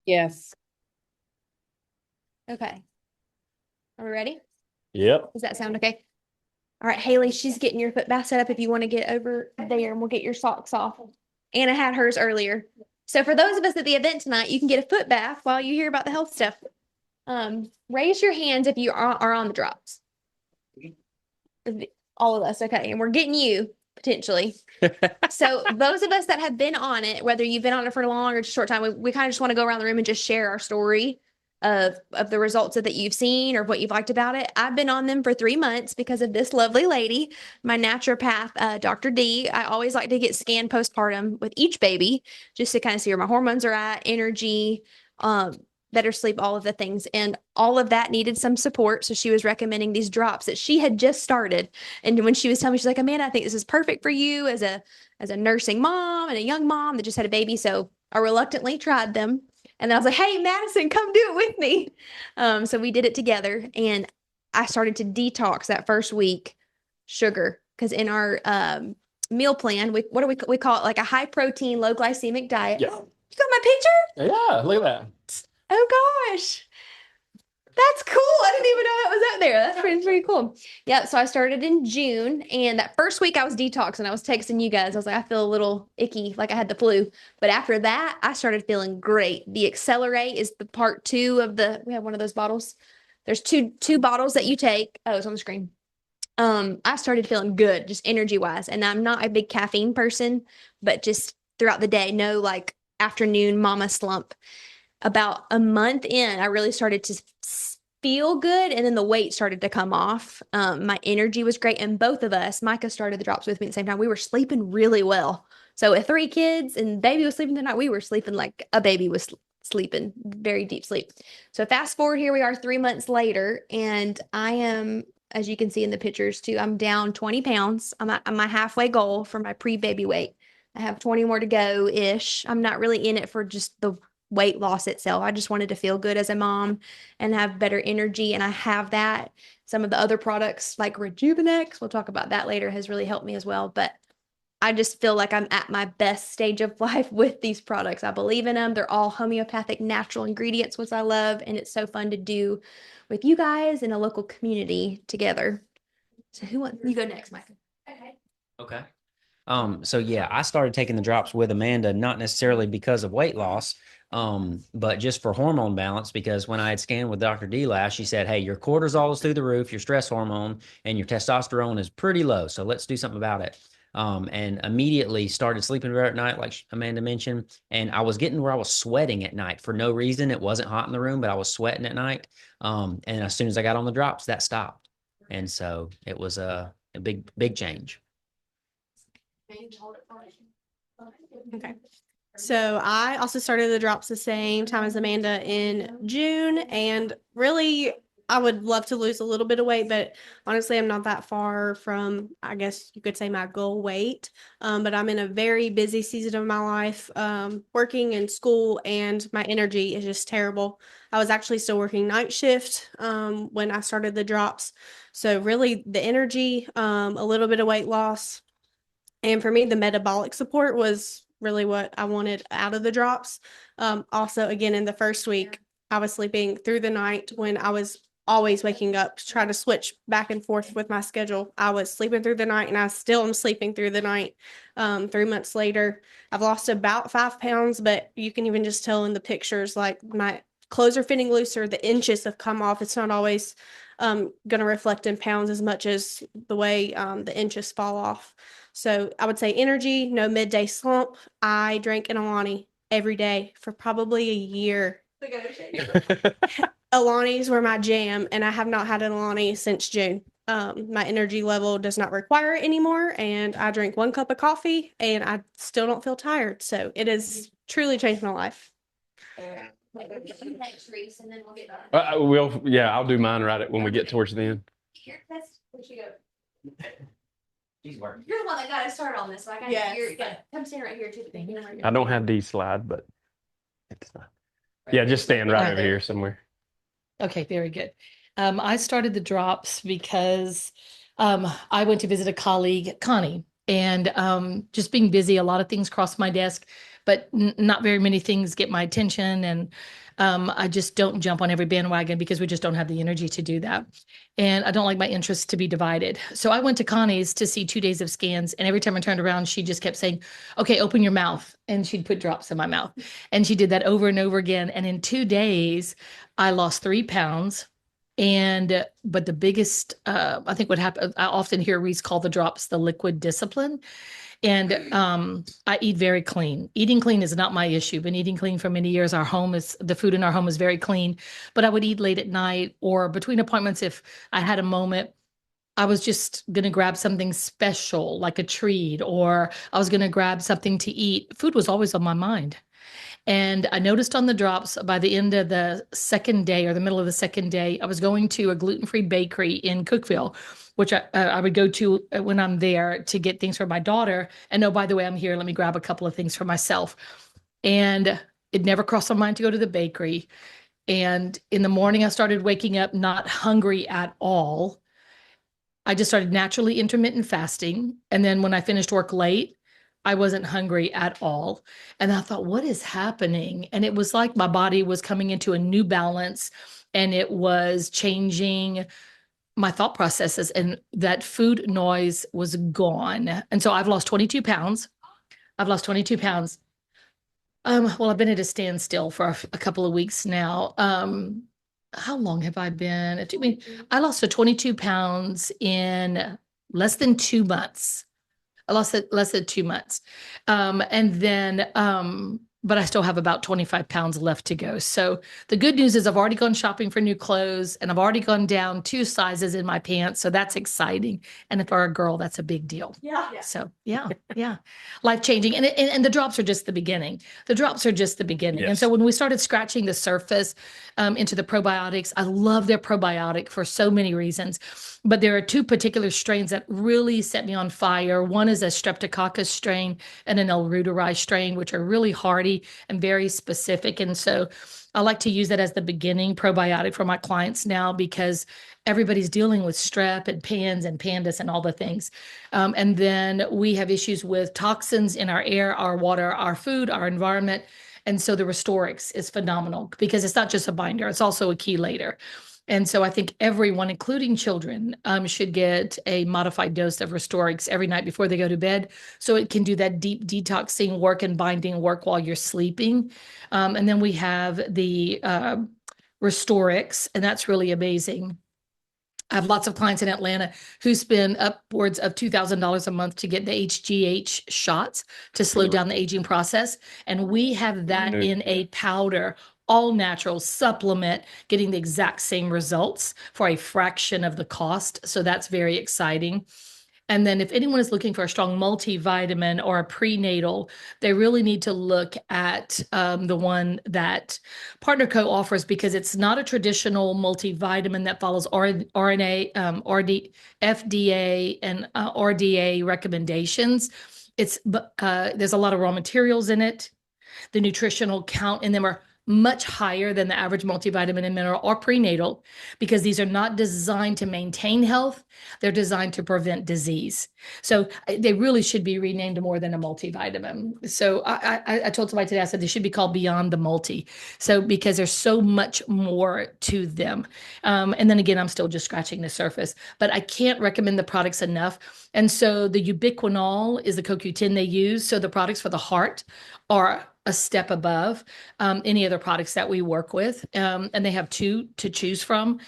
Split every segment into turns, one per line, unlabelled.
Yes.
Okay. Are we ready?
Yep.
Does that sound okay? All right, Haley, she's getting your foot bath set up if you want to get over there and we'll get your socks off. Anna had hers earlier. So for those of us at the event tonight, you can get a foot bath while you hear about the health stuff. Raise your hands if you are on the drops. All of us, okay. And we're getting you potentially. So those of us that have been on it, whether you've been on it for a long or just a short time, we kind of just want to go around the room and just share our story of the results that you've seen or what you've liked about it. I've been on them for 3 months because of this lovely lady, my naturopath, Dr. D. I always like to get scanned postpartum with each baby just to kind of see where my hormones are at, energy, better sleep, all of the things. And all of that needed some support. So she was recommending these drops that she had just started. And when she was telling me, she's like, Amanda, I think this is perfect for you as a nursing mom and a young mom that just had a baby. So I reluctantly tried them. And then I was like, hey, Madison, come do it with me. So we did it together. And I started to detox that first week sugar because in our meal plan, we call it like a high protein, low glycemic diet.
Yeah.
You got my picture?
Yeah, look at that.
Oh gosh. That's cool. I didn't even know that was out there. That's pretty cool. Yeah. So I started in June, and that first week I was detoxing. I was texting you guys. I was like, I feel a little icky, like I had the flu. But after that, I started feeling great. The Accelerate is the part two of the. We have one of those bottles. There's two bottles that you take. Oh, it's on the screen. I started feeling good, just energy wise. And I'm not a big caffeine person, but just throughout the day, no like afternoon mama slump. About a month in, I really started to feel good, and then the weight started to come off. My energy was great, and both of us, Micah started the drops with me at the same time. We were sleeping really well. So with 3 kids and baby was sleeping the night, we were sleeping like a baby was sleeping, very deep sleep. So fast forward, here we are 3 months later, and I am, as you can see in the pictures too, I'm down 20 pounds. I'm at my halfway goal for my pre-baby weight. I have 20 more to go ish. I'm not really in it for just the weight loss itself. I just wanted to feel good as a mom and have better energy. And I have that. Some of the other products like Rejuvenex, we'll talk about that later, has really helped me as well. But I just feel like I'm at my best stage of life with these products. I believe in them. They're all homeopathic natural ingredients, which I love. And it's so fun to do with you guys in a local community together. So who wants you go next, Micah? Okay.
Okay. So yeah, I started taking the drops with Amanda, not necessarily because of weight loss, but just for hormone balance. Because when I had scanned with Dr. D last, she said, hey, your cortisol is through the roof, your stress hormone, and your testosterone is pretty low. So let's do something about it. And immediately started sleeping better at night, like Amanda mentioned. And I was getting where I was sweating at night for no reason. It wasn't hot in the room, but I was sweating at night. And as soon as I got on the drops, that stopped. And so it was a big change.
Okay. So I also started the drops the same time as Amanda in June, and really I would love to lose a little bit of weight, but honestly I'm not that far from, I guess you could say, my goal weight. But I'm in a very busy season of my life, working in school, and my energy is just terrible. I was actually still working night shift when I started the drops. So really the energy, a little bit of weight loss, and for me, the metabolic support was really what I wanted out of the drops. Also, again, in the first week, I was sleeping through the night when I was always waking up to try to switch back and forth with my schedule. I was sleeping through the night, and I still am sleeping through the night. 3 months later, I've lost about 5 pounds, but you can even just tell in the pictures, like my clothes are fitting looser, the inches have come off. It's not always going to reflect in pounds as much as the way the inches fall off. So I would say energy, no midday slump. I drank an Alani every day for probably a year. Alani's were my jam, and I have not had an Alani since June. My energy level does not require it anymore, and I drink 1 cup of coffee, and I still don't feel tired. So it has truly changed my life.
Next, Reese, and then we'll get
Yeah, I'll do mine right when we get towards the end.
Here, that's where you go.
She's working.
You're the one that got us started on this, so I got
Yes.
you gotta come stand right here too.
I don't have D slide, but it's not. Yeah, just stand right over here somewhere.
Okay, very good. I started the drops because I went to visit a colleague, Connie, and just being busy, a lot of things crossed my desk. but not very many things get my attention. And I just don't jump on every bandwagon because we just don't have the energy to do that. And I don't like my interests to be divided. So I went to Connie's to see 2 days of scans. And every time I turned around, she just kept saying, okay, open your mouth. And she'd put drops in my mouth. And she did that over and over again. And in 2 days, I lost 3 pounds. But the biggest, I think what happened, I often hear Reese call the drops the liquid discipline. And I eat very clean. Eating clean is not my issue. Been eating clean for many years. The food in our home is very clean, but I would eat late at night or between appointments if I had a moment. I was just going to grab something special like a treat, or I was going to grab something to eat. Food was always on my mind. And I noticed on the drops by the end of the second day or the middle of the second day, I was going to a gluten-free bakery in Cookeville, which I would go to when I'm there to get things for my daughter. And oh, by the way, I'm here. Let me grab a couple of things for myself. And it never crossed my mind to go to the bakery. And in the morning, I started waking up not hungry at all. I just started naturally intermittent fasting. And then when I finished work late, I wasn't hungry at all. And I thought, what is happening? And it was like my body was coming into a new balance and it was changing my thought processes, and that food noise was gone. And so I've lost 22 pounds. I've lost 22 pounds. Well, I've been at a standstill for a couple of weeks now. How long have I been? I lost 22 pounds in less than 2 months. I lost it less than 2 months. But I still have about 25 pounds left to go. So the good news is I've already gone shopping for new clothes and I've already gone down 2 sizes in my pants. So that's exciting. And for a girl, that's a big deal.
Yeah.
So yeah. Life changing. And the drops are just the beginning. The drops are just the beginning. And
Yes.
so when we started scratching the surface into the probiotics, I love their probiotic for so many reasons. But there are 2 particular strains that really set me on fire. One is a Streptococcus strain and an L. reuteri strain, which are really hardy and very specific. And so I like to use that as the beginning probiotic for my clients now because everybody's dealing with strep and PANS and PANDAS and all the things. And then we have issues with toxins in our air, our water, our food, our environment. And so the Restorix is phenomenal because it's not just a binder, it's also a chelator. And so I think everyone, including children, should get a modified dose of Restorix every night before they go to bed. So it can do that deep detoxing work and binding work while you're sleeping. And then we have the Restorix, and that's really amazing. I have lots of clients in Atlanta who spend upwards of $2,000 a month to get the HGH shots to slow down the aging process. And we have that in a powder, all natural supplement, getting the exact same results for a fraction of the cost. So that's very exciting. And then if anyone is looking for a strong multivitamin or a prenatal, they really need to look at the one that Partner Co offers because it's not a traditional multivitamin that follows RNA, FDA, and RDA recommendations. There's a lot of raw materials in it. The nutritional count in them are much higher than the average multivitamin and mineral or prenatal because these are not designed to maintain health. They're designed to prevent disease. So they really should be renamed more than a multivitamin. So I told somebody today, I said they should be called Beyond the Multi. So because there's so much more to them. And then again, I'm still just scratching the surface, but I can't recommend the products enough. And so the ubiquinol is the CoQ10 they use. So the products for the heart are a step above any other products that we work with. And they have 2 to choose from.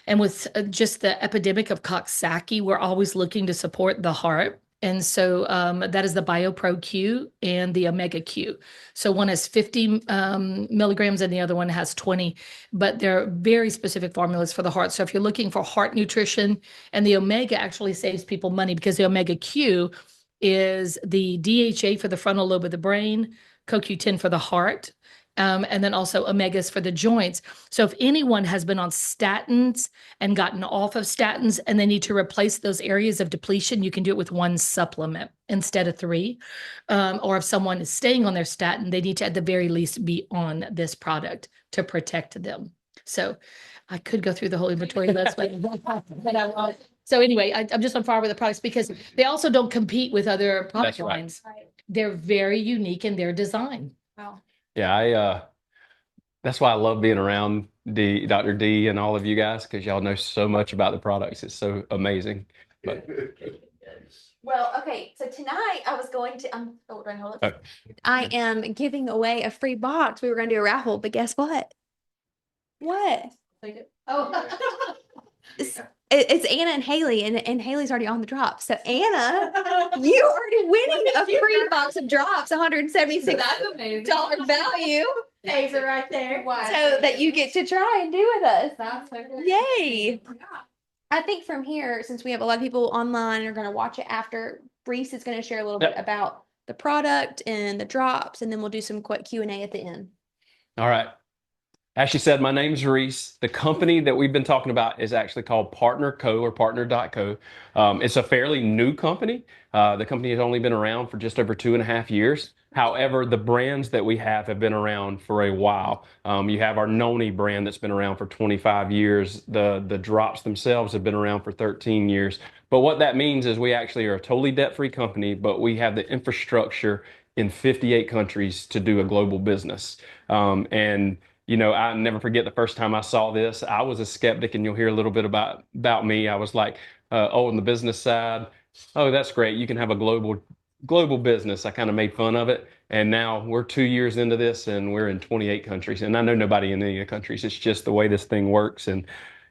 And with just the epidemic of Coxsackie, we're always looking to support the heart. And so that is the BioPro Q and the Omega Q. So one has 50 milligrams and the other one has 20, but they're very specific formulas for the heart. So if you're looking for heart nutrition, and the Omega actually saves people money because the Omega Q is the DHA for the frontal lobe of the brain, CoQ10 for the heart, and then also omegas for the joints. So if anyone has been on statins and gotten off of statins and they need to replace those areas of depletion, you can do it with 1 supplement instead of 3. Or if someone is staying on their statin, they need to at the very least be on this product to protect them. So I could go through the whole inventory list, but I won't. So anyway, I'm just on fire with the products because they also don't compete with other product
That's right.
lines. They're very unique in their design.
Wow.
Yeah, that's why I love being around Dr. D and all of you guys because y'all know so much about the products. It's so amazing. But
Well, okay, so tonight I was going to hold on, hold
Oh.
on. I am giving away a free box. We were going to do a raffle, but guess what? What?
Oh.
It's Anna and Haley, and Haley's already on the drop. So Anna, you already winning a free box of drops, $176 value.
Eggs are right there.
So that you get to try and do with us. Yay. I think from here, since we have a lot of people online and are going to watch it after, Reese is going to share a little bit about the product and the drops, and then we'll do some quick Q&A at the end.
all right. As she said, my name's Reese. The company that we've been talking about is actually called Partner Co. or Partner.co. It's a fairly new company. The company has only been around for just over 2.5 years. However, the brands that we have been around for a while. You have our Noni brand that's been around for 25 years. The drops themselves have been around for 13 years. But what that means is we actually are a totally debt-free company, but we have the infrastructure in 58 countries to do a global business. And you know, I never forget the first time I saw this. I was a skeptic, and you'll hear a little bit about me. I was like, oh, on the business side, oh, that's great. You can have a global business. I kind of made fun of it. And now we're 2 years into this, and we're in 28 countries. And I know nobody in any of the countries. It's just the way this thing works. And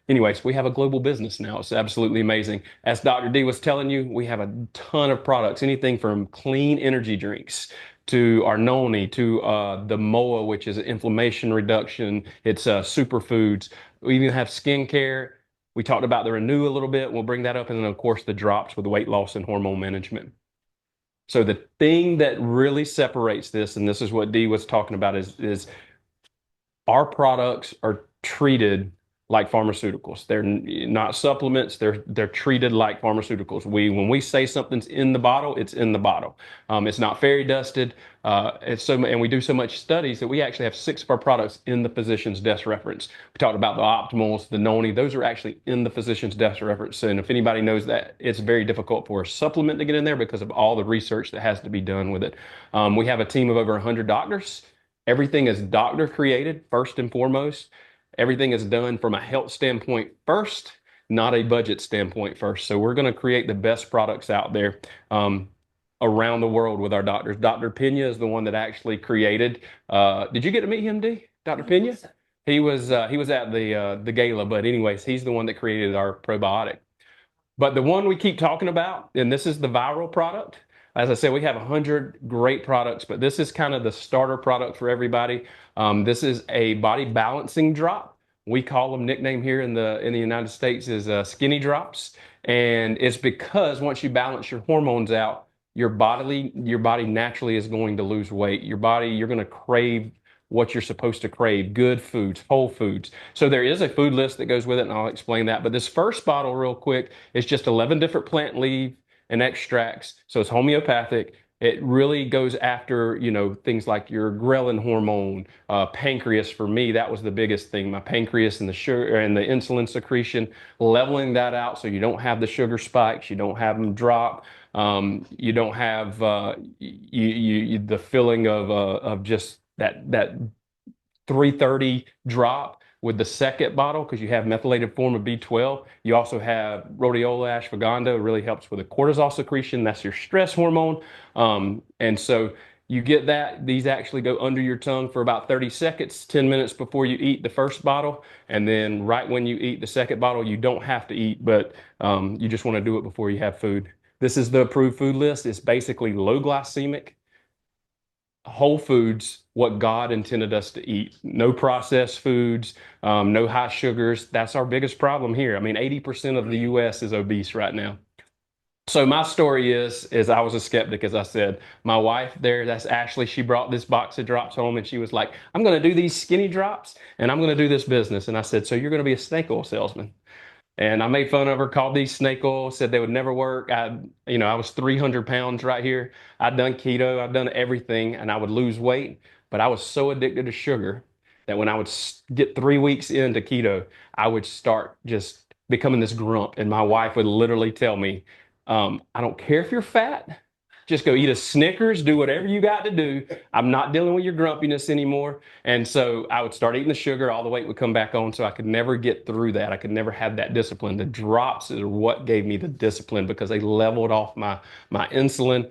anyways, we have a global business now. It's absolutely amazing. As Dr. D was telling you, we have a ton of products, anything from clean energy drinks to our noni, to the MOA, which is inflammation reduction. It's superfoods. We even have skincare. We talked about the Renew a little bit. We'll bring that up. And then, of course, the drops with weight loss and hormone management. So the thing that really separates this, and this is what Dee was talking about, is our products are treated like pharmaceuticals. They're not supplements. They're treated like pharmaceuticals. When we say something's in the bottle, it's in the bottle. It's not fairy dusted. And we do so much studies that we actually have 6 of our products in the physician's desk reference. We talked about the Optimals, the Noni. Those are actually in the physician's desk reference. And if anybody knows that, it's very difficult for a supplement to get in there because of all the research that has to be done with it. We have a team of over 100 doctors. Everything is doctor created first and foremost. Everything is done from a health standpoint first, not a budget standpoint first. So we're going to create the best products out there around the world with our doctors. Dr. Pena is the one that actually created. Did you get to meet him, D? Dr. Pena? He was at the gala, but anyways, he's the one that created our probiotic. But the one we keep talking about, and this is the viral product. As I said, we have 100 great products, but this is kind of the starter product for everybody. This is a body balancing drop. We call them, nickname here in the United States is skinny drops. And it's because once you balance your hormones out, your body naturally is going to lose weight. You're going to crave what you're supposed to crave, good foods, whole foods. So there is a food list that goes with it, and I'll explain that. But this first bottle, real quick, is just 11 different plant leaf and extracts. So it's homeopathic. It really goes after, things like your ghrelin hormone, pancreas. For me, that was the biggest thing. My pancreas and the sugar and the insulin secretion, leveling that out so you don't have the sugar spikes, you don't have them drop, you don't have the feeling of just that 330 drop with the second bottle because you have methylated form of B12. You also have rhodiola ashwagandha. It really helps with the cortisol secretion. That's your stress hormone. And so you get that. These actually go under your tongue for about 30 seconds, 10 minutes before you eat the first bottle. And then right when you eat the second bottle, you don't have to eat, but you just want to do it before you have food. This is the approved food list. It's basically low glycemic, whole foods, what God intended us to eat. No processed foods, no high sugars. That's our biggest problem here. I mean, 80% of the US is obese right now. So my story is I was a skeptic, as I said. My wife there, that's Ashley, she brought this box of drops home and she was like, I'm going to do these skinny drops and I'm going to do this business. And I said, so you're going to be a snake oil salesman? And I made fun of her, called these snake oil, said they would never work. I was 300 pounds right here. I'd done keto, I'd done everything, and I would lose weight. But I was so addicted to sugar that when I would get 3 weeks into keto, I would start just becoming this grump. And my wife would literally tell me, I don't care if you're fat. Just go eat a Snickers, do whatever you got to do. I'm not dealing with your grumpiness anymore. And so I would start eating the sugar, all the weight would come back on. So I could never get through that. I could never have that discipline. The drops are what gave me the discipline because they leveled off my insulin.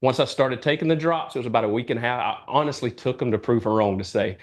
Once I started taking the drops, it was about a week and a half. I honestly took them to prove her wrong to say,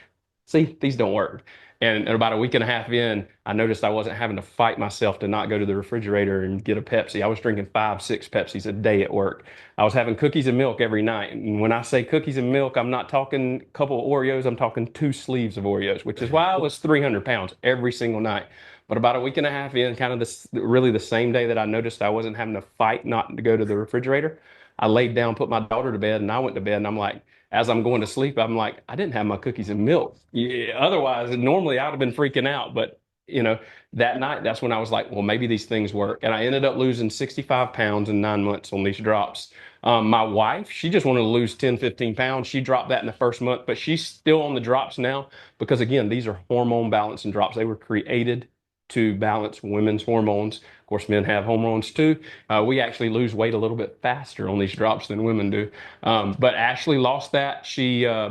see, these don't work. And about a week and a half in, I noticed I wasn't having to fight myself to not go to the refrigerator and get a Pepsi. I was drinking 5, 6 Pepsis a day at work. I was having cookies and milk every night. And when I say cookies and milk, I'm not talking a couple of Oreos. I'm talking 2 sleeves of Oreos, which is why I was 300 pounds every single night. But about a week and a half in, kind of this, really the same day that I noticed I wasn't having to fight not to go to the refrigerator, I laid down, put my daughter to bed, and I went to bed. And I'm like, as I'm going to sleep, I'm like, I didn't have my cookies and milk. Yeah, otherwise, normally I would have been freaking out. But, that night, that's when I was like, well, maybe these things work. And I ended up losing 65 pounds in 9 months on these drops. My wife, she just wanted to lose 10, 15 pounds. She dropped that in the first month, but she's still on the drops now because, again, these are hormone balancing drops. They were created to balance women's hormones. Of course, men have hormones too. We actually lose weight a little bit faster on these drops than women do. But Ashley lost that.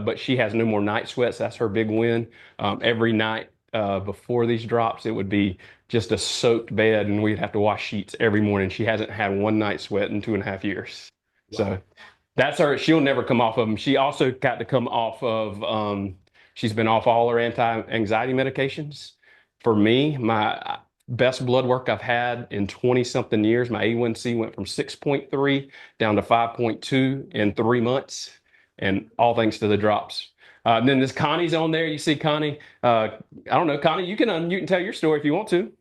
But she has no more night sweats. That's her big win. Every night before these drops, it would be just a soaked bed, and we'd have to wash sheets every morning. She hasn't had one night sweat in 2.5 years. So that's her. She'll never come off of them. She also got to come off of. She's been off all her anti-anxiety medications. For me, my best blood work I've had in 20 something years, my A1C went from 6.3 down to 5.2 in 3 months, and all thanks to the drops. And then this Connie's on there. You see Connie. I don't know, Connie, you can unmute and tell your story if you want to.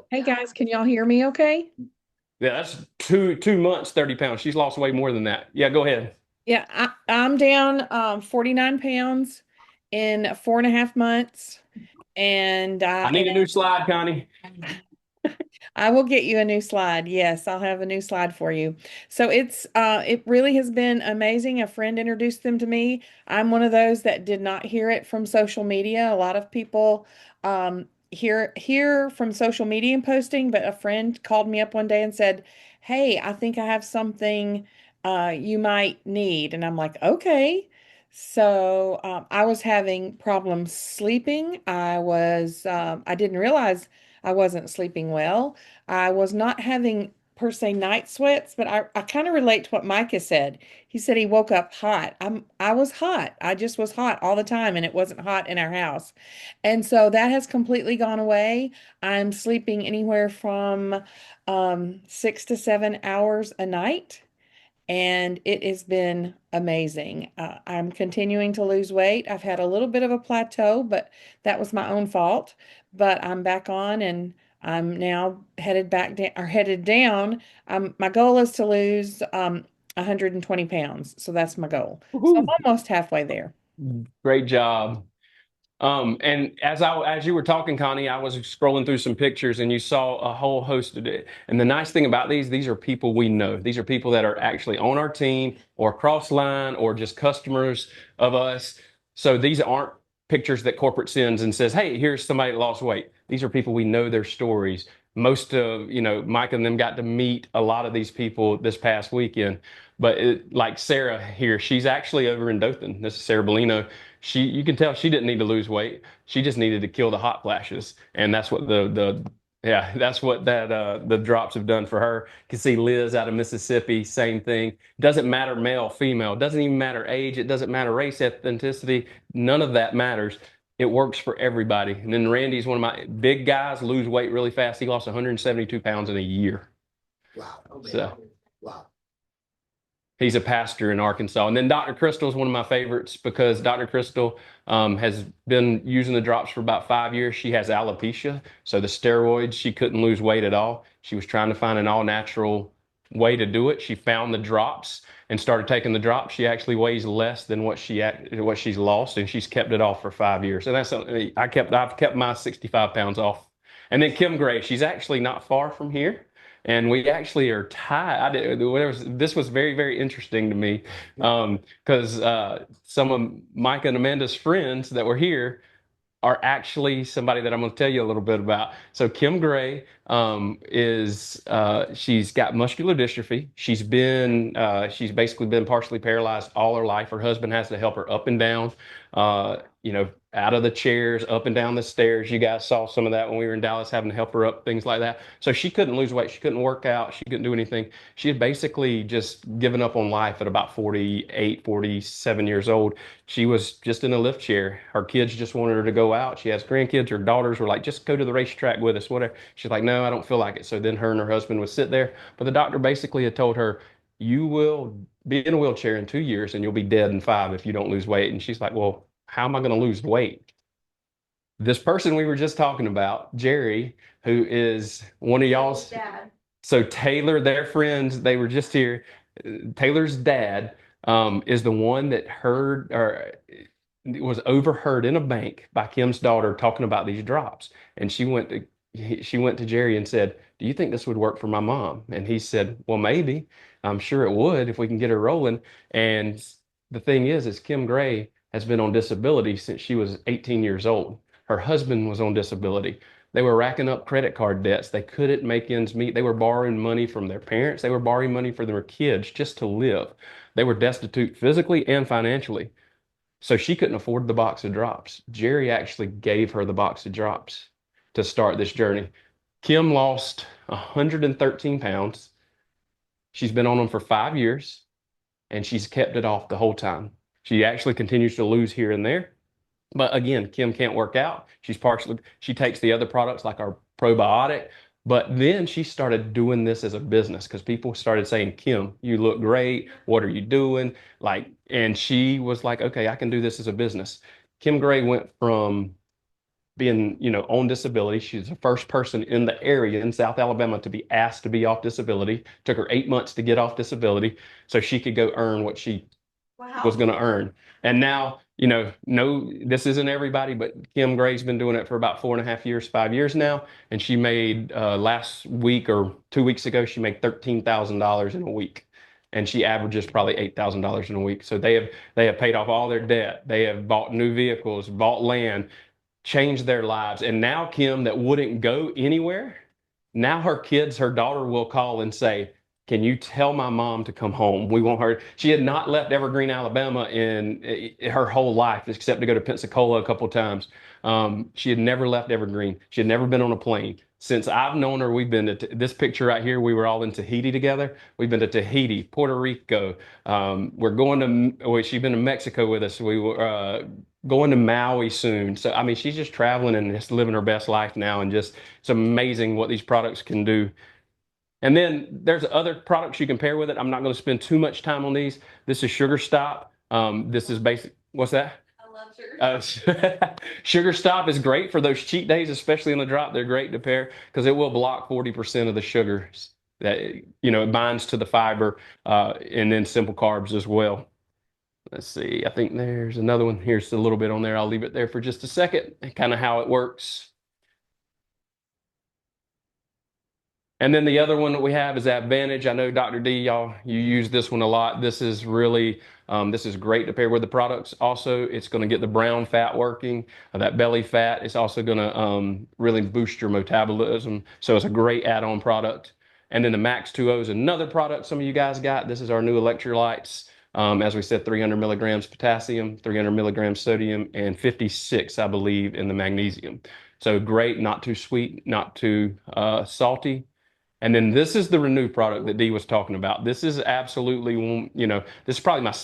Hey guys, can y'all hear me okay?
Yeah, that's 2 months, 30 pounds. She's lost way more than that. Yeah, go ahead.
Yeah, I'm down 49 pounds in 4.5 months. And
I need a new slide, Connie.
I will get you a new slide. Yes, I'll have a new slide for you. So it really has been amazing. A friend introduced them to me. I'm one of those that did not hear it from social media. A lot of people hear from social media and posting, but a friend called me up one day and said, "Hey, I think I have something you might need." And I'm like, "Okay." So I was having problems sleeping. I didn't realize I wasn't sleeping well. I was not having per se night sweats, but I kind of relate to what Micah said. He said he woke up hot. I was hot. I just was hot all the time, and it wasn't hot in our house. And so that has completely gone away. I'm sleeping anywhere from 6 to 7 hours a night, and it has been amazing. I'm continuing to lose weight. I've had a little bit of a plateau, but that was my own fault. But I'm back on, and I'm now headed back down or headed down. My goal is to lose 120 pounds. So that's my goal. So I'm almost halfway there.
Great job. And as you were talking, Connie, I was scrolling through some pictures and you saw a whole host of it. And the nice thing about these are people we know. These are people that are actually on our team or cross line or just customers of us. So these aren't pictures that corporate sends and says, "Hey, here's somebody that lost weight." These are people we know their stories. Most of, Mike and them got to meet a lot of these people this past weekend. But like Sarah here, she's actually over in Dothan. This is Sarah Bellino. You can tell she didn't need to lose weight. She just needed to kill the hot flashes, and that's what the drops have done for her. You can see Liz out of Mississippi, same thing. Doesn't matter male, female, doesn't even matter age, it doesn't matter race, ethnicity, none of that matters. It works for everybody. And then Randy's one of my big guys, lose weight really fast. He lost 172 pounds in a year.
Wow.
So.
Wow.
He's a pastor in Arkansas. And then Dr. Crystal is one of my favorites because Dr. Crystal has been using the drops for about 5 years. She has alopecia, so the steroids, she couldn't lose weight at all. She was trying to find an all-natural way to do it. She found the drops and started taking the drops. She actually weighs less than what she's lost, and she's kept it off for 5 years. And I've kept my 65 pounds off. And then Kim Gray, she's actually not far from here. And we actually are tied. This was very, very interesting to me because some of Micah and Amanda's friends that were here, are actually somebody that I'm going to tell you a little bit about. So Kim Gray is she's got muscular dystrophy. She's basically been partially paralyzed all her life. Her husband has to help her up and down, out of the chairs, up and down the stairs. You guys saw some of that when we were in Dallas, having to help her up, things like that. So she couldn't lose weight. She couldn't work out. She couldn't do anything. She had basically just given up on life at about 48, 47 years old. She was just in a lift chair. Her kids just wanted her to go out. She has grandkids. Her daughters were like, just go to the racetrack with us, whatever. She's like, no, I don't feel like it. So then her and her husband would sit there. But the doctor basically had told her, you will be in a wheelchair in 2 years and you'll be dead in 5 if you don't lose weight. And she's like, well, how am I going to lose weight? This person we were just talking about, Jerry, who is one of y'all's.
Dad.
So Taylor, their friends, they were just here. Taylor's dad is the one that heard or was overheard in a bank by Kim's daughter talking about these drops. And she went to Jerry and said, "Do you think this would work for my mom?" And he said, "Well, maybe. I'm sure it would if we can get her rolling." And the thing is Kim Gray has been on disability since she was 18 years old. Her husband was on disability. They were racking up credit card debts. They couldn't make ends meet. They were borrowing money from their parents. They were borrowing money for their kids just to live. They were destitute physically and financially. So she couldn't afford the box of drops. Jerry actually gave her the box of drops to start this journey. Kim lost 113 pounds. She's been on them for 5 years and she's kept it off the whole time. She actually continues to lose here and there. But again, Kim can't work out. She takes the other products like our probiotic. But then she started doing this as a business because people started saying, Kim, you look great. What are you doing? And she was like, okay, I can do this as a business. Kim Gray went from being, on disability. She's the first person in the area in South Alabama to be asked to be off disability. Took her 8 months to get off disability so she could go earn what she was going to earn. And now, no, this isn't everybody, but Kim Gray's been doing it for about 4.5 years, 5 years now. And she made last week or 2 weeks ago, she made $13,000 in a week. And she averages probably $8,000 in a week. So they have paid off all their debt. They have bought new vehicles, bought land, changed their lives. And now Kim, that wouldn't go anywhere, now her daughter will call and say, can you tell my mom to come home? We want her. She had not left Evergreen, Alabama in her whole life, except to go to Pensacola a couple of times. She had never left Evergreen. She had never been on a plane. Since I've known her, we've been to this picture right here. We were all in Tahiti together. We've been to Tahiti, Puerto Rico. We're going to, well, she's been to Mexico with us. We were going to Maui soon. So, I mean, she's just traveling and just living her best life now. And just, it's amazing what these products can do. And then there's other products you can pair with it. I'm not going to spend too much time on these. This is Sugar Stop. This is basic. What's that?
I love sugar.
Sugar Stop is great for those cheat days, especially in the drop. They're great to pair because it will block 40% of the sugars that, it binds to the fiber, and then simple carbs as well. Let's see. I think there's another one. Here's a little bit on there. I'll leave it there for just a second, kind of how it works. And then the other one that we have is Advantage. I know Dr. D, you use this one a lot. This is really, this is great to pair with the products. Also, it's going to get the brown fat working, that belly fat. It's also going to really boost your metabolism. So it's a great add-on product. And then the Max 2O is another product some of you guys got. This is our new electrolytes. As we said, 300 milligrams potassium, 300 milligrams sodium, and 56, I believe, in the magnesium. So great, not too sweet, not too salty. And then this is the Renew product that Dee was talking about. This is absolutely, this is probably my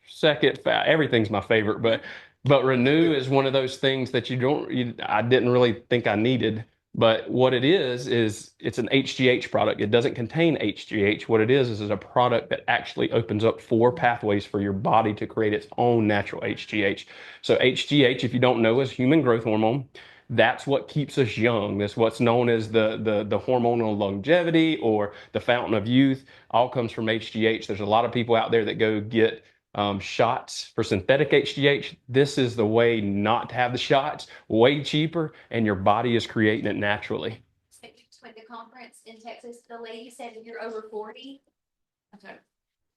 second, everything's my favorite, but Renew is one of those things that I didn't really think I needed. But what it is it's an HGH product. It doesn't contain HGH. What it is a product that actually opens up 4 pathways for your body to create its own natural HGH. So HGH, if you don't know, is human growth hormone. That's what keeps us young. That's what's known as the hormonal longevity or the fountain of youth. All comes from HGH. There's a lot of people out there that go get shots for synthetic HGH. This is the way not to have the shots, way cheaper, and your body is creating it naturally.
At the conference in Texas, the lady said if you're over 40, I'm sorry,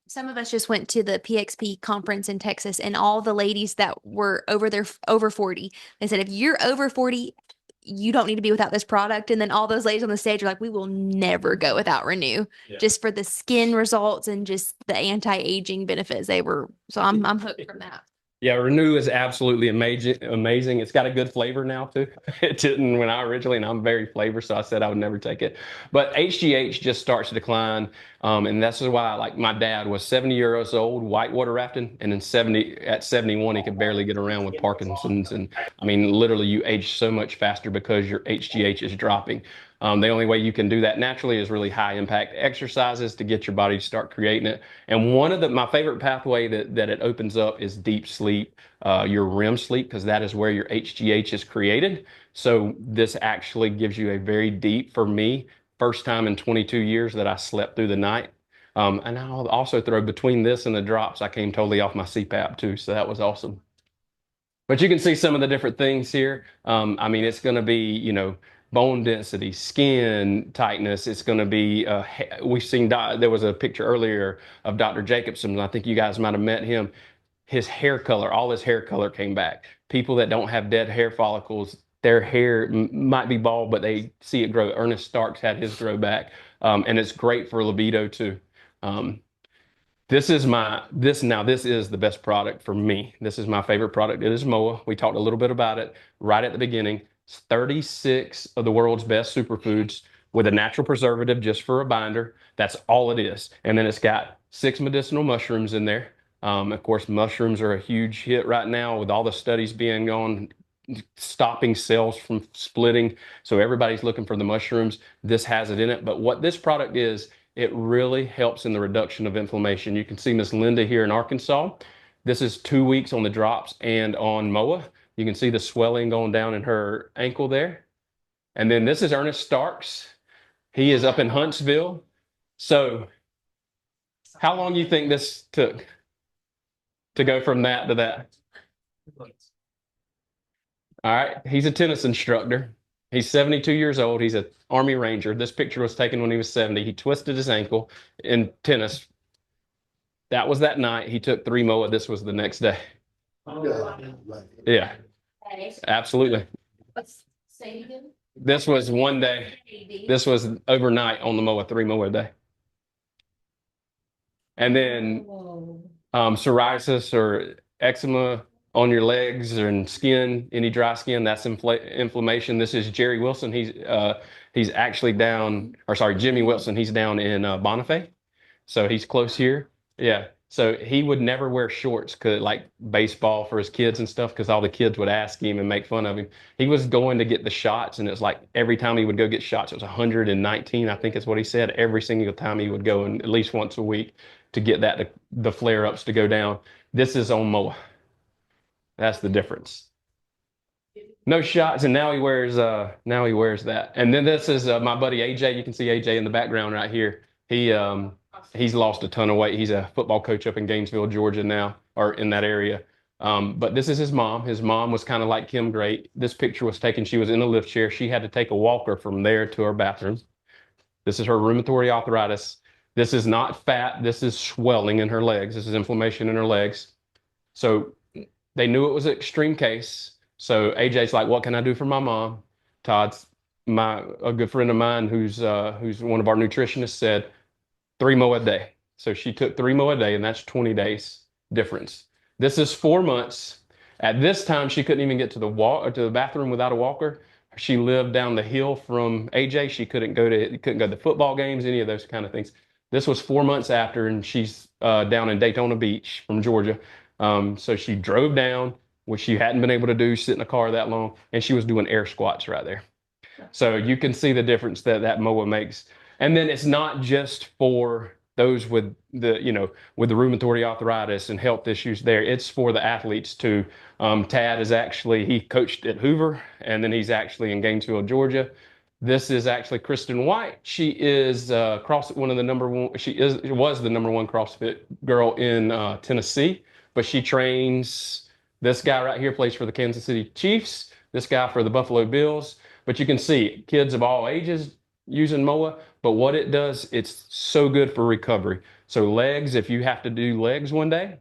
Some of us just went to the PXP conference in Texas, and all the ladies that were over 40, they said, if you're over 40, you don't need to be without this product. And then all those ladies on the stage are like, we will never go without Renew, just for the skin results and just the anti-aging benefits. So I'm hooked from that.
Yeah, Renew is absolutely amazing. It's got a good flavor now too. It didn't when I originally, and I'm very flavor, so I said I would never take it. But HGH just starts to decline, and that's why, like, my dad was 70 years old, whitewater rafting, and then 71 he could barely get around with Parkinson's. And I mean, literally, you age so much faster because your HGH is dropping. The only way you can do that naturally is really high impact exercises to get your body to start creating it. And one of my favorite pathway that it opens up is deep sleep, your REM sleep, because that is where your HGH is created. So this actually gives you a very deep, for me, first time in 22 years that I slept through the night. And I'll also throw between this and the drops, I came totally off my CPAP too. So that was awesome. But you can see some of the different things here. I mean, it's going to be, bone density, skin tightness. It's going to be, we've seen, there was a picture earlier of Dr. Jacobson. I think you guys might have met him. His hair color, all his hair color came back. People that don't have dead hair follicles, their hair might be bald, but they see it grow. Ernest Starks had his grow back. And it's great for libido too. This is the best product for me. This is my favorite product. It is MOA. We talked a little bit about it right at the beginning. It's 36 of the world's best superfoods with a natural preservative just for a binder. That's all it is. And then it's got 6 medicinal mushrooms in there. Of course, mushrooms are a huge hit right now with all the studies being on stopping cells from splitting. So everybody's looking for the mushrooms. This has it in it. But what this product is, it really helps in the reduction of inflammation. You can see Miss Linda here in Arkansas. This is 2 weeks on the drops and on MOA. You can see the swelling going down in her ankle there. And then this is Ernest Starks. He is up in Huntsville. So how long do you think this took to go from that to that? All right. He's a tennis instructor. He's 72 years old. He's an Army Ranger. This picture was taken when he was 70. He twisted his ankle in tennis. That was that night. He took 3 MOA. This was the next day. Yeah, absolutely. This was one day. This was overnight on the MOA, 3 MOA a day. And then psoriasis or eczema on your legs or in skin, any dry skin, that's inflammation. This is Jerry Wilson. He's actually Jimmy Wilson. He's down in Bonifay. So he's close here. Yeah. So he would never wear shorts, like baseball for his kids and stuff, because all the kids would ask him and make fun of him. He was going to get the shots, and it's like every time he would go get shots, it was 119, I think is what he said, every single time he would go, and at least once a week to get the flare-ups to go down. This is on MOA. That's the difference. No shots, and now he wears that. And then this is my buddy AJ. You can see AJ in the background right here. He's lost a ton of weight. He's a football coach up in Gainesville, Georgia now, or in that area. But this is his mom. His mom was kind of like Kim Great. This picture was taken. She was in a lift chair. She had to take a walker from there to her bathroom. This is her rheumatoid arthritis. This is not fat. This is swelling in her legs. This is inflammation in her legs. So they knew it was an extreme case. So AJ's like, what can I do for my mom? Todd's a good friend of mine who's one of our nutritionists said 3 MOA a day. So she took 3 MOA a day, and that's 20 days difference. This is 4 months. At this time, she couldn't even get to the bathroom without a walker. She lived down the hill from AJ. She couldn't go to football games, any of those kind of things. This was 4 months after, and she's down in Daytona Beach from Georgia. So she drove down, which she hadn't been able to do, sit in a car that long, and she was doing air squats right there. So you can see the difference that MOA makes. And then it's not just for those with the rheumatoid arthritis and health issues there. It's for the athletes too. Tad he coached at Hoover, and then he's actually in Gainesville, Georgia. This is actually Kristen White. She is was the number one CrossFit girl in Tennessee, but she trains. This guy right here plays for the Kansas City Chiefs. This guy for the Buffalo Bills. But you can see kids of all ages using MOA, but what it does, it's so good for recovery. So legs, if you have to do legs one day,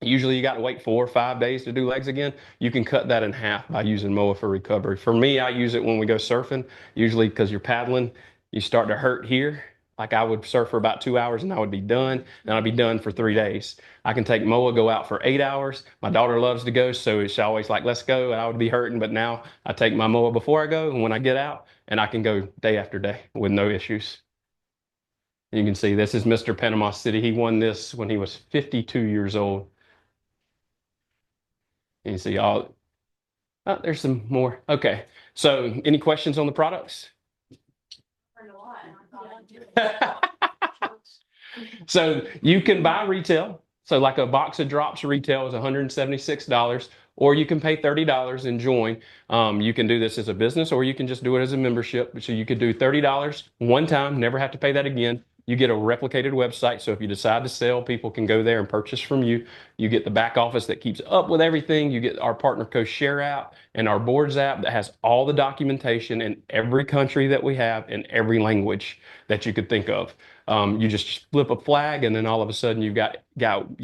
usually you got to wait 4 or 5 days to do legs again. You can cut that in half by using MOA for recovery. For me, I use it when we go surfing, usually because you're paddling, you start to hurt here. Like I would surf for about 2 hours and I would be done, and I'd be done for 3 days. I can take MOA, go out for 8 hours. My daughter loves to go, so she's always like, let's go. And I would be hurting, but now I take my MOA before I go and when I get out, and I can go day after day with no issues. You can see this is Mr. Panama City. He won this when he was 52 years old. And you see all, oh, there's some more. Okay. So any questions on the products? So you can buy retail. So like a box of drops retail is $176, or you can pay $30 and join. You can do this as a business, or you can just do it as a membership. So you could do $30 one time, never have to pay that again. You get a replicated website. So if you decide to sell, people can go there and purchase from you. You get the back office that keeps up with everything. You get our Partner Co Share app and our boards app that has all the documentation in every country that we have in every language that you could think of. You just flip a flag, and then all of a sudden you've got.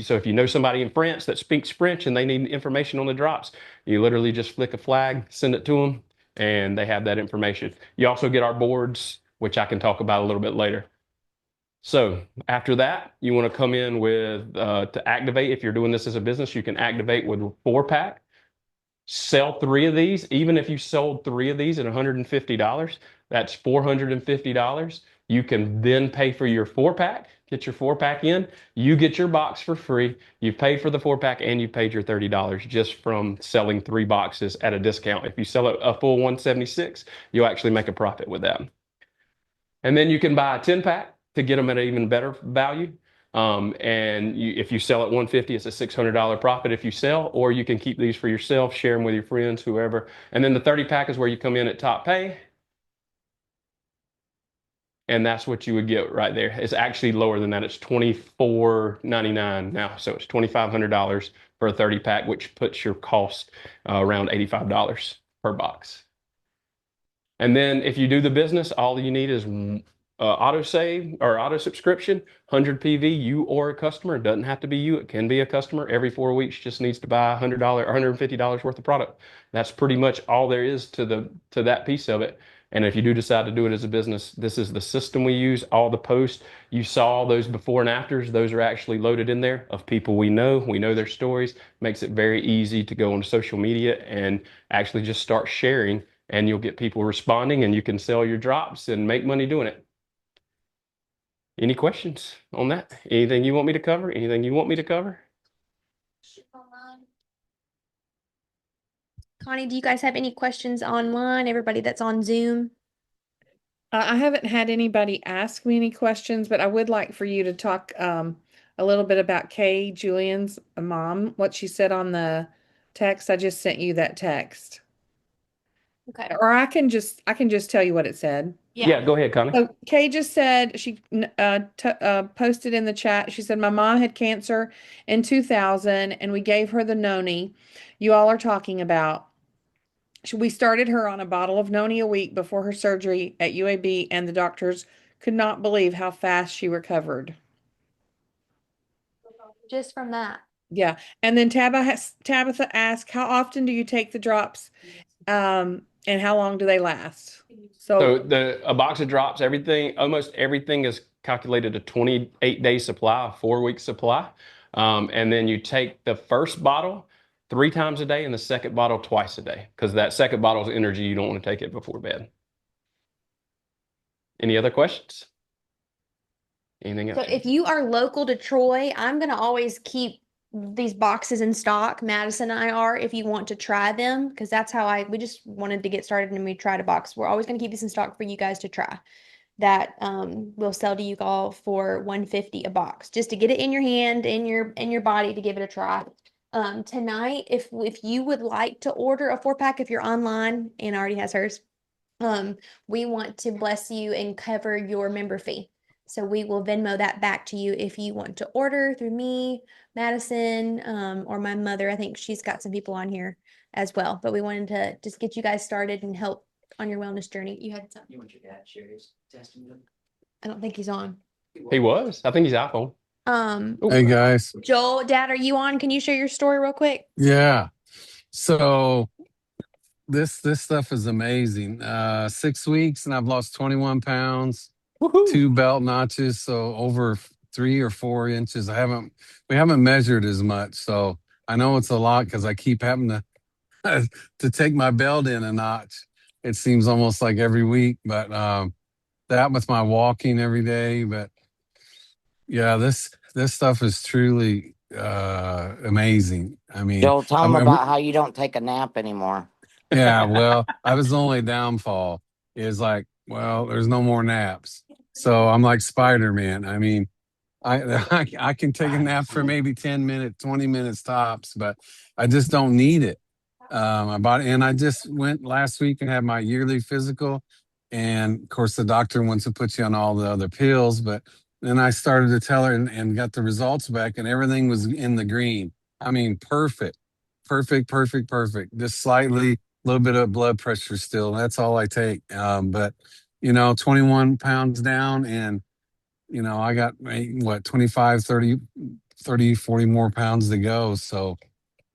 So if you know somebody in France that speaks French and they need information on the drops, you literally just flick a flag, send it to them, and they have that information. You also get our boards, which I can talk about a little bit later. So after that, you want to come in with to activate. If you're doing this as a business, you can activate with a 4-pack. Sell 3 of these. Even if you sold 3 of these at $150, that's $450. You can then pay for your 4-pack, get your 4-pack in. You get your box for free. You paid for the 4-pack and you paid your $30 just from selling 3 boxes at a discount. If you sell it a full 176, you'll actually make a profit with that. And then you can buy a 10-pack to get them at an even better value. If you sell at 150, it's a $600 profit if you sell, or you can keep these for yourself, share them with your friends, whoever. And then the 30-pack is where you come in at top pay. And that's what you would get right there. It's actually lower than that. It's $24.99 now. So it's $2,500 for a 30-pack, which puts your cost around $85 per box. And then if you do the business, all you need is auto save or auto subscription, 100 PV, you or a customer. It doesn't have to be you. It can be a customer. Every 4 weeks just needs to buy $100 or $150 worth of product. That's pretty much all there is to that piece of it. And if you do decide to do it as a business, this is the system we use. All the posts, you saw those before and afters. Those are actually loaded in there of people we know. We know their stories. Makes it very easy to go on social media and actually just start sharing, and you'll get people responding, and you can sell your drops and make money doing it. Any questions on that? Anything you want me to cover? Anything you want me to cover?
Connie, do you guys have any questions online? Everybody that's on Zoom?
I haven't had anybody ask me any questions, but I would like for you to talk a little bit about Kay, Julian's mom, what she said on the text. I just sent you that text.
Okay.
Or I can just tell you what it said.
Yeah, go ahead, Connie.
So Kay just said she posted in the chat. She said my mom had cancer in 2000 and we gave her the noni you all are talking about. We started her on a bottle of noni a week before her surgery at UAB, and the doctors could not believe how fast she recovered.
Just from that.
Yeah. And then Tabitha asked, how often do you take the drops? And how long do they last?
So a box of drops, almost everything is calculated a 28-day supply, a 4-week supply. And then you take the first bottle 3 times a day and the second bottle twice a day, because that second bottle is energy. You don't want to take it before bed. Any other questions? Anything else?
So if you are local to Troy, I'm going to always keep these boxes in stock. Madison and I are, if you want to try them, because that's how we just wanted to get started and we tried a box. We're always going to keep these in stock for you guys to try. That we'll sell to you all for $150 a box, just to get it in your hand, in your body, to give it a try. Tonight, if you would like to order a 4-pack, if you're online and already has hers, we want to bless you and cover your member fee. So we will Venmo that back to you if you want to order through me, Madison, or my mother. I think she's got some people on here as well. But we wanted to just get you guys started and help on your wellness journey. You had something.
You want your dad to share his testimony?
I don't think he's on.
He was. I think he's iPhone. Ooh.
Hey guys.
Joel, Dad, are you on? Can you share your story real quick?
Yeah. So this stuff is amazing. 6 weeks and I've lost 21 pounds,
Woohoo.
2 belt notches, so over 3 or 4 inches. We haven't measured as much, so I know it's a lot because I keep having to to take my belt in a notch. It seems almost like every week, but that with my walking every day. But yeah, this stuff is truly amazing. I mean,
Joel, tell them about how you don't take a nap anymore.
yeah, well, I was only downfall is like, well, there's no more naps. So I'm like Spider-Man. I mean, I can take a nap for maybe 10 minutes, 20 minutes tops, but I just don't need it. And I just went last week and had my yearly physical. And of course, the doctor wants to put you on all the other pills, but then I started to tell her and got the results back, and everything was in the green. I mean, perfect, perfect, perfect, perfect. Just slightly, a little bit of blood pressure still. That's all I take. But 21 pounds down, and I got what 25, 30, 30, 40 more pounds to go. So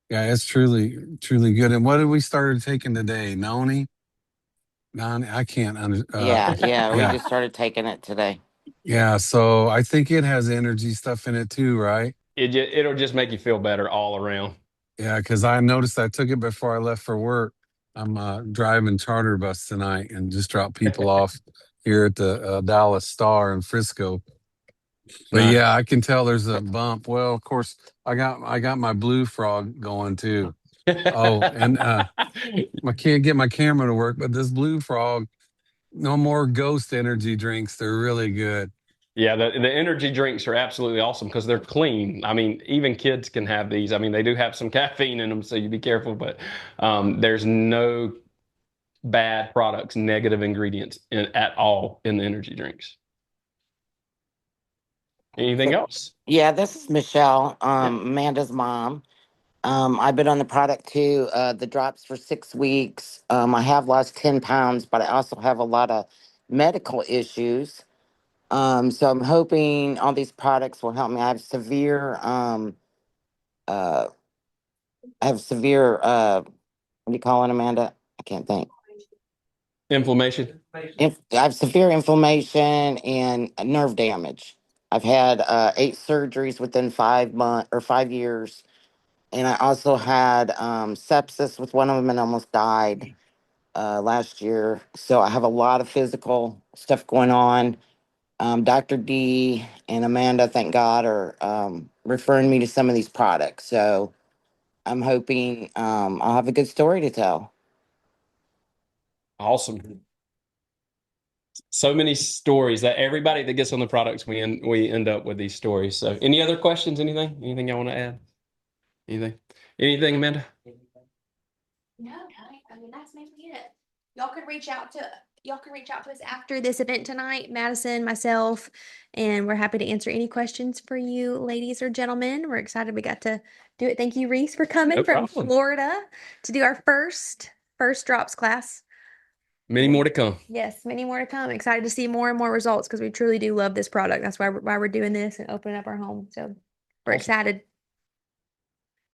yeah, it's truly, truly good. And what did we started taking today? Noni, I can't under.
Yeah, we
Yeah,
just started taking it today.
yeah. So I think it has energy stuff in it too, right?
It'll just make you feel better all around.
Yeah, because I noticed I took it before I left for work. I'm driving charter bus tonight and just drop people off here at the Dallas Star in Frisco. But
Nice.
yeah, I can tell there's a bump. Well, of course, I got my blue frog going too. Oh, and I can't get my camera to work, but this blue frog, no more ghost energy drinks. They're really good.
Yeah, the energy drinks are absolutely awesome because they're clean. I mean, even kids can have these. I mean, they do have some caffeine in them, so you be careful. But there's no bad products, negative ingredients at all in the energy drinks. Anything else?
Yeah, this is Michelle, Amanda's mom. I've been on the product too, the drops for 6 weeks. I have lost 10 pounds, but I also have a lot of medical issues. So I'm hoping all these products will help me. Uh, I have severe, what do you call it, Amanda? I can't think.
Inflammation.
I have severe inflammation and nerve damage. I've had 8 surgeries within 5 months or 5 years. And I also had sepsis with one of them and almost died last year. So I have a lot of physical stuff going on. Dr. D and Amanda, thank God, are referring me to some of these products. So I'm hoping I'll have a good story to tell.
Awesome. So many stories that everybody that gets on the products, we end up with these stories. So any other questions? Anything y'all want to add? Anything, Amanda?
No, I mean that's mainly it. Y'all can reach out to us after this event tonight, Madison, myself, and we're happy to answer any questions for you, ladies or gentlemen. We're excited we got to do it. Thank you, Reese, for coming
No
from
problem.
Florida to do our first drops class.
Many more to come.
Yes, many more to come. Excited to see more and more results because we truly do love this product. That's why we're doing this and opening up our home. So we're
Awesome.
excited.